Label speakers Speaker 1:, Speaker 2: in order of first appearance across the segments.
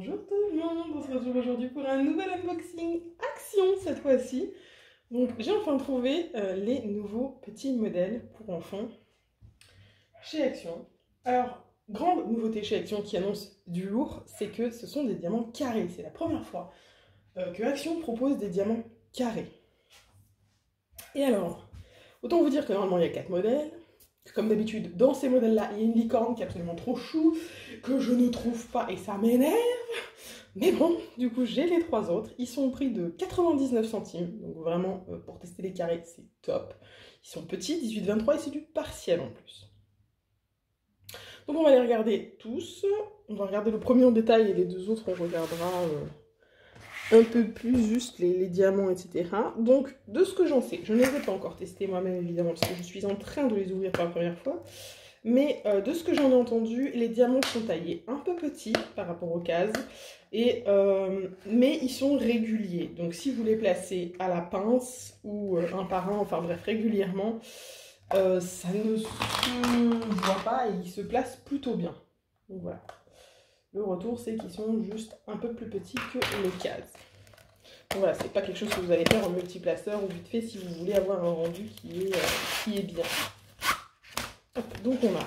Speaker 1: Bonjour tout le monde, on se retrouve aujourd'hui pour un nouvel unboxing Action cette fois-ci. Donc j'ai enfin trouvé les nouveaux petits modèles pour enfants chez Action. Alors, grande nouveauté chez Action qui annonce du lourd, c'est que ce sont des diamants carrés. C'est la première fois que Action propose des diamants carrés. Et alors, autant vous dire que normalement il y a 4 modèles. Comme d'habitude, dans ces modèles-là, il y a une licorne qui est absolument trop chou, que je ne trouve pas et ça m'énerve. Mais bon, du coup, j'ai les 3 autres. Ils sont au prix de 99 centimes. Donc vraiment, pour tester les carrés, c'est top. Ils sont petits, 18-23 et c'est du partiel en plus. Donc on va les regarder tous. On va regarder le premier en détail et les deux autres, on regardera un peu plus juste les diamants, etc. Donc, de ce que j'en sais, je ne les ai pas encore testés moi-même, évidemment, parce que je suis en train de les ouvrir pour la première fois. Mais de ce que j'en ai entendu, les diamants sont taillés un peu petits par rapport aux cases. Mais ils sont réguliers. Donc, si vous les placez à la pince ou un par un, enfin bref, régulièrement, ça ne se voit pas et ils se placent plutôt bien. Donc voilà. Le retour, c'est qu'ils sont juste un peu plus petits que les cases. Donc voilà, c'est pas quelque chose que vous allez faire en multiplaceur ou vite fait si vous voulez avoir un rendu qui est bien. Hop, donc on a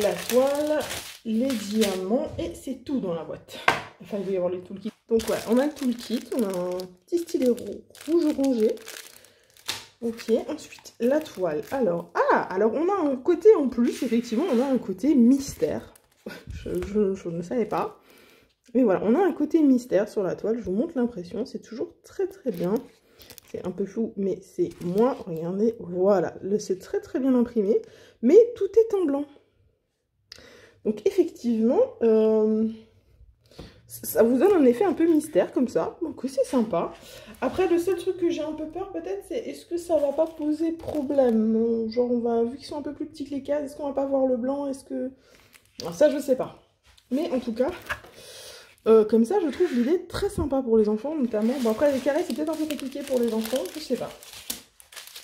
Speaker 1: la toile, les diamants et c'est tout dans la boîte. Enfin, il doit y avoir le toolkit. Donc voilà, on a le toolkit, on a un petit stylet rouge orangé. Ok, ensuite la toile. Alors on a un côté en plus, effectivement, on a un côté mystère. Je ne savais pas. Mais voilà, on a un côté mystère sur la toile. Je vous montre l'impression. C'est toujours très très bien. C'est un peu flou, mais c'est moi. Regardez, voilà. C'est très très bien imprimé. Mais tout est en blanc. Donc effectivement, ça vous donne un effet un peu mystère comme ça. Donc c'est sympa. Après, le seul truc que j'ai un peu peur peut-être, c'est est-ce que ça va pas poser problème? Genre, vu qu'ils sont un peu plus petits que les cases, est-ce qu'on va pas voir le blanc? Est-ce que... Alors ça, je sais pas. Mais en tout cas, comme ça, je trouve l'idée très sympa pour les enfants, notamment. Bon, après, les carrés, c'est peut-être un peu compliqué pour les enfants, je sais pas.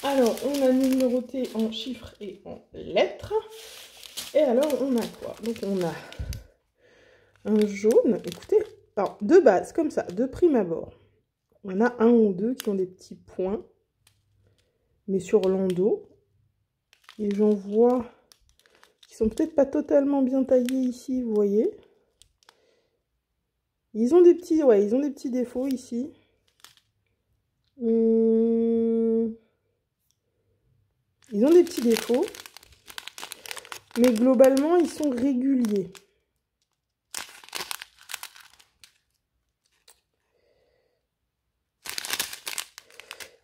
Speaker 1: Alors, on a numéroté en chiffres et en lettres. Et alors, on a quoi? Donc, on a un jaune. Écoutez, alors, de base, comme ça, de prime abord. On a un ou deux qui ont des petits points, mais sur l'endos. Et j'en vois qui sont peut-être pas totalement bien taillés ici, vous voyez. Ils ont des petits, ouais, ils ont des petits défauts ici. Ils ont des petits défauts. Mais globalement, ils sont réguliers.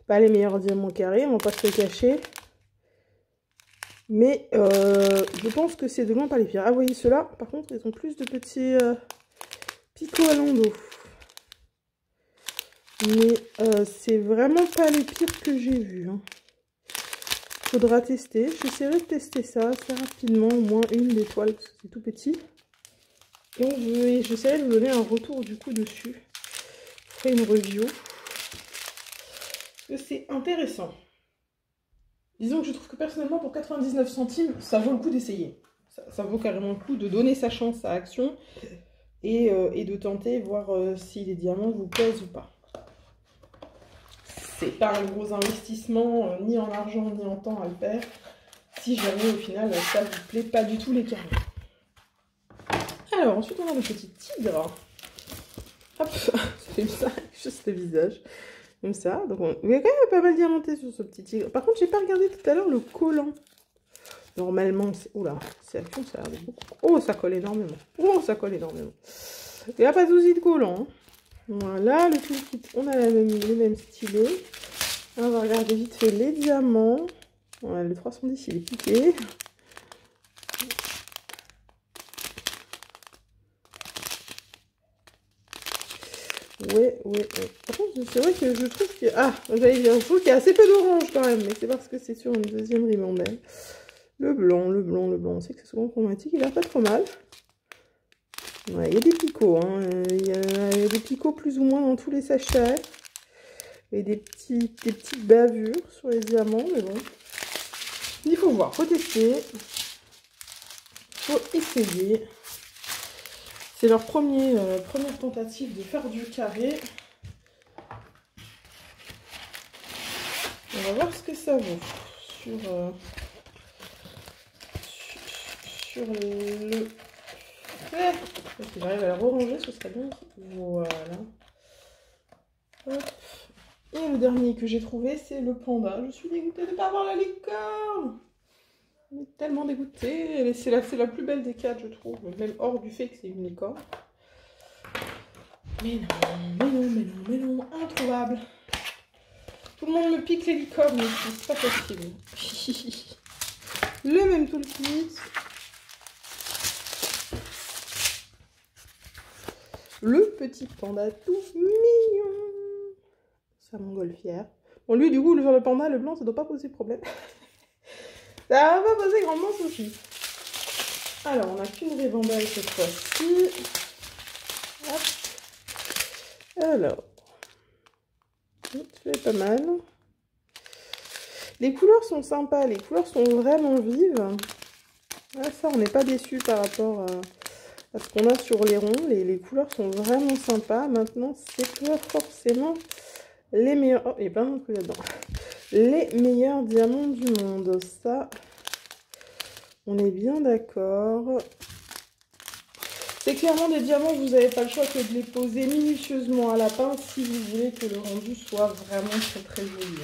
Speaker 1: Pas les meilleurs diamants carrés, on va pas se le cacher. Mais je pense que c'est de loin pas les pires. Ah, vous voyez ceux-là, par contre, ils ont plus de petits picots à l'endos. Mais c'est vraiment pas les pires que j'ai vus. Hein. Faudra tester. J'essaierai de tester ça assez rapidement, au moins une des toiles, parce que c'est tout petit. Et j'essaierai de vous donner un retour du coup dessus. Je ferai une review. Parce que c'est intéressant. Disons que je trouve que personnellement, pour 99 centimes, ça vaut le coup d'essayer. Ça vaut carrément le coup de donner sa chance à Action et de tenter, voir si les diamants vous plaisent ou pas. C'est pas un gros investissement, ni en argent, ni en temps à le faire, si jamais au final ça vous plaît pas du tout les carrés. Alors, ensuite on a le petit tigre. Hop, ça fait ça, juste le visage. Comme ça, donc il y a quand même pas mal diamanté sur ce petit tigre. Par contre, j'ai pas regardé tout à l'heure le collant. Normalement, c'est... Oula, c'est Action, ça a l'air de beaucoup. Oh, ça colle énormément. Oh, ça colle énormément. Il n'y a pas de souci de collant. Hein. Voilà, le toolkit, on a les mêmes stylés. On va regarder vite fait les diamants. Voilà, le 310, il est piqué. Ouais. Par contre, c'est vrai que je trouve que... Ah, j'allais dire, je trouve qu'il y a assez peu d'orange quand même. Mais c'est parce que c'est sur une deuxième ribambelle. Le blanc. On sait que c'est souvent chromatique. Il a pas trop mal. Ouais, il y a des picots. Hein. Il y a des picots plus ou moins dans tous les sachets. Et des petites bavures sur les diamants. Mais bon. Il faut voir, faut tester. Faut essayer. C'est leur première tentative de faire du carré. On va voir ce que ça vaut sur le... Si j'arrive à la ranger, ce serait bien. Voilà. Hop. Et le dernier que j'ai trouvé, c'est le panda. Je suis dégoûtée de ne pas avoir la licorne. Je suis tellement dégoûtée. C'est la plus belle des quatre, je trouve. Même hors du fait que c'est une licorne. Mais non, introuvable. Tout le monde me pique les licornes, mais c'est pas possible. Le même toolkit. Le petit panda tout mignon. Sa montgolfière. Bon, lui, du coup, le panda, le blanc, ça doit pas poser problème. Ça va pas poser grandement souci. Alors, on n'a qu'une rivambelle cette fois-ci. Alors, c'est pas mal. Les couleurs sont sympas, les couleurs sont vraiment vives. Ah, ça, on n'est pas déçu par rapport à ce qu'on a sur les ronds. Les couleurs sont vraiment sympas. Maintenant, c'est pas forcément les meilleurs... Oh, il y a plein de trucs là-dedans. Les meilleurs diamants du monde. Ça, on est bien d'accord. C'est clairement des diamants, vous n'avez pas le choix que de les poser minutieusement à la pince si vous voulez que le rendu soit vraiment très joli.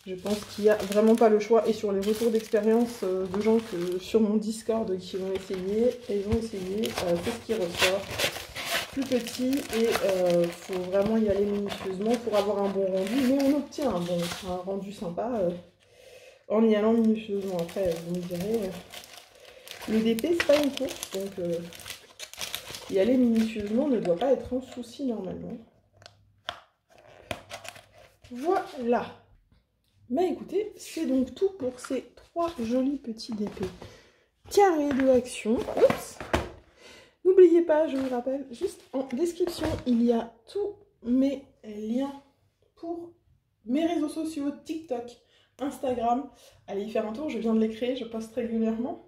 Speaker 1: Je pense qu'il n'y a vraiment pas le choix. Et sur les retours d'expérience de gens sur mon Discord qui l'ont essayé, c'est ce qui ressort. Plus petit et il faut vraiment y aller minutieusement pour avoir un bon rendu. Mais on obtient un rendu sympa en y allant minutieusement. Après, vous me direz... Le DP, c'est pas une course, donc y aller minutieusement ne doit pas être un souci normalement. Voilà. Mais écoutez, c'est donc tout pour ces 3 jolis petits DP carrés de Action. Oups. N'oubliez pas, je vous rappelle, juste en description, il y a tous mes liens pour mes réseaux sociaux, TikTok, Instagram. Allez y faire un tour, je viens de les créer, je poste régulièrement.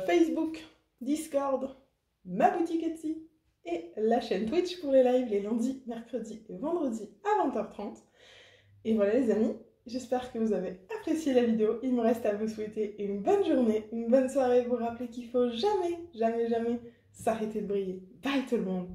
Speaker 1: Facebook, Discord, ma boutique Etsy et la chaîne Twitch pour les lives les lundis, mercredis et vendredis à 20h30. Et voilà les amis, j'espère que vous avez apprécié la vidéo. Il me reste à vous souhaiter une bonne journée, une bonne soirée. Vous rappeler qu'il faut jamais s'arrêter de briller. Bye tout le monde!